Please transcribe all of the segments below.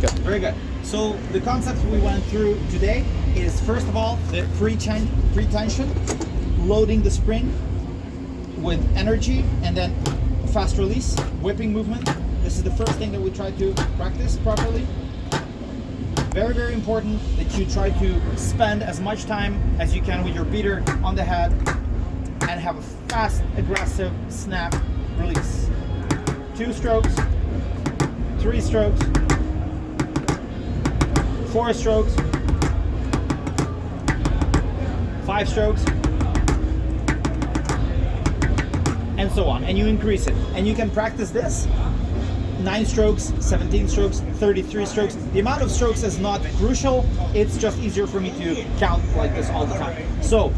Good. Very good. So the concepts we went through today is, first of all, the pre-tension, loading the spring with energy, and then fast release, whipping movement. This is the first thing that we try to practice properly. Very, very important that you try to spend as much time as you can with your beater on the head and have a fast, aggressive snap release. 2 strokes, 3 strokes, 4 strokes, 5 strokes, and so on. And you increase it. And you can practice this 9 strokes, 17 strokes, 33 strokes. The amount of strokes is not crucial. It's just easier for me to count like this all the time. So,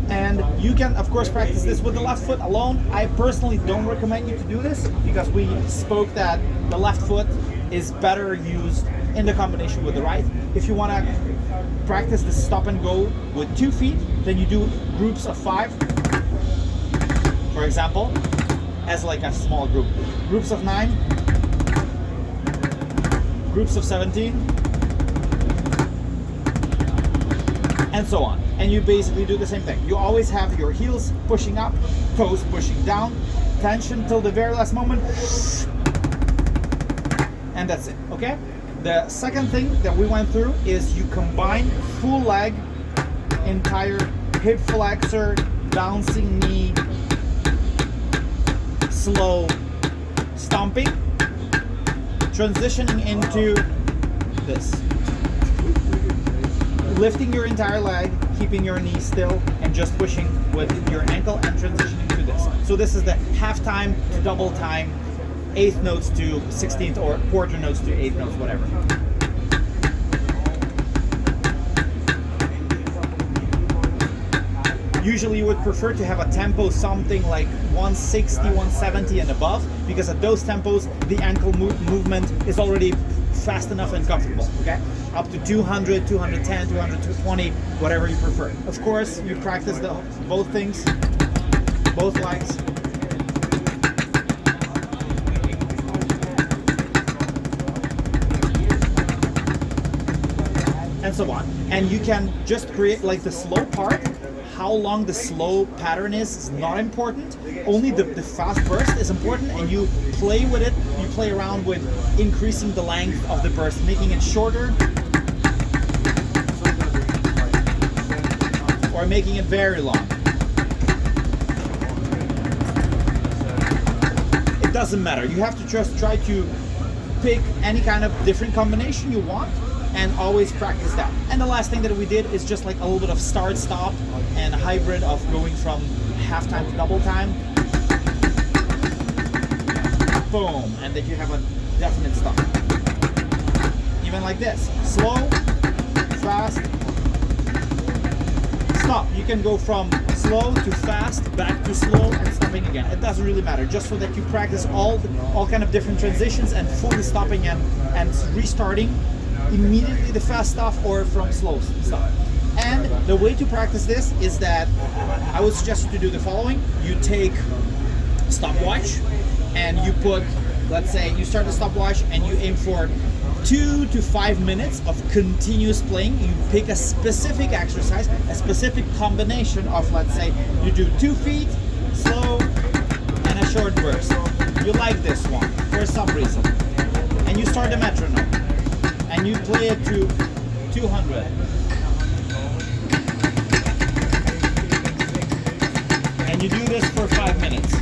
and you can of course practice this with the left foot alone. I personally don't recommend you to do this because we spoke that the left foot is better used in the combination with the right. If you want to practice the stop and go with 2 feet, then you do groups of 5, for example, as like a small group. Groups of 9, groups of 17, and so on. And you basically do the same thing. You always have your heels pushing up, toes pushing down, tension till the very last moment, and that's it, okay? The second thing that we went through is you combine full leg, entire hip flexor, bouncing knee, slow stomping, transitioning into this. Lifting your entire leg, keeping your knee still, and just pushing with your ankle and transitioning to this. So this is the half time to double time, 8th notes to 16th, or quarter notes to 8th notes, whatever. Usually you would prefer to have a tempo something like 160, 170 and above, because at those tempos the ankle movement is already fast enough and comfortable, okay? Up to 200, 210, 200, 220, whatever you prefer. Of course, you practice both things, both legs. And so on. And you can just create like the slow part. How long the slow pattern is not important. Only the fast burst is important, and you play with it. You play around with increasing the length of the burst, making it shorter, or making it very long. It doesn't matter. You have to just try to pick any kind of different combination you want, and always practice that. And the last thing that we did is just like a little bit of start-stop and a hybrid of going from half time to double time. Boom, and then you have a definite stop. Even like this, slow, fast, stop. You can go from slow to fast, back to slow, and stopping again. It doesn't really matter, just so that you practice all kind of different transitions and fully stopping and restarting immediately the fast stuff or from slow stuff. And the way to practice this is that I would suggest you to do the following. You take stopwatch and you put, let's say you start the stopwatch and you aim for 2 to 5 minutes of continuous playing. You pick a specific exercise, a specific combination of, let's say you do 2 feet, slow, and a short burst. You like this one for some reason. And you start the metronome. And you play it to 200. And you do this for 5 minutes.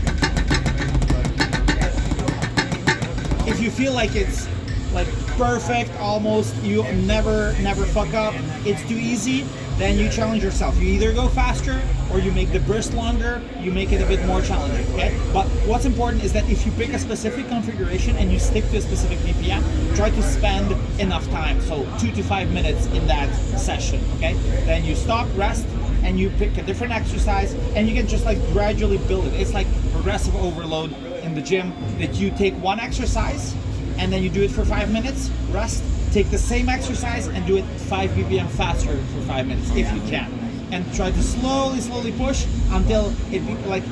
If you feel like it's like perfect, almost, you never fuck up, it's too easy, then you challenge yourself. You either go faster or you make the burst longer, you make it a bit more challenging, okay? But what's important is that if you pick a specific configuration and you stick to a specific BPM, try to spend enough time, so 2 to 5 minutes in that session, okay? Then you stop, rest, and you pick a different exercise, and you can just like gradually build it. It's like progressive overload in the gym, that you take one exercise and then you do it for 5 minutes, rest, take the same exercise and do it 5 BPM faster for 5 minutes if you can. And try to slowly push until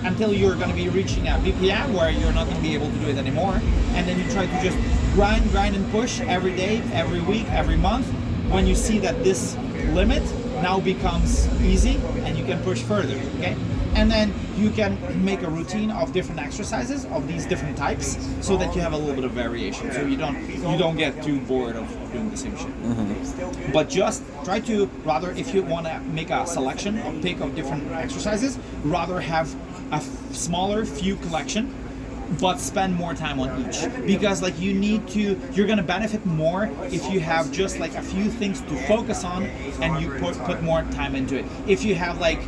until you're going to be reaching a BPM where you're not going to be able to do it anymore. And then you try to just grind, and push every day, every week, every month. When you see that this limit now becomes easy and you can push further, okay? And then you can make a routine of different exercises of these different types so that you have a little bit of variation, so you don't get too bored of doing the same shit. But just try to, rather, if you want to make a selection or pick of different exercises, rather have a smaller few collection but spend more time on each, because like you're gonna benefit more if you have just like a few things to focus on and you put more time into it. If you have like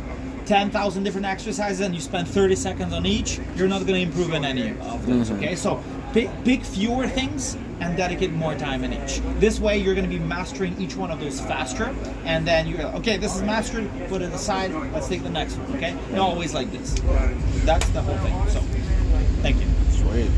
10,000 different exercises and you spend 30 seconds on each, you're not going to improve in any of those. Okay, so pick fewer things and dedicate more time in each. This way you're going to be mastering each one of those faster, and then you're okay, this is mastered, put it aside, let's take the next one. Okay, and always like this. That's the whole thing. So thank you. Sweet.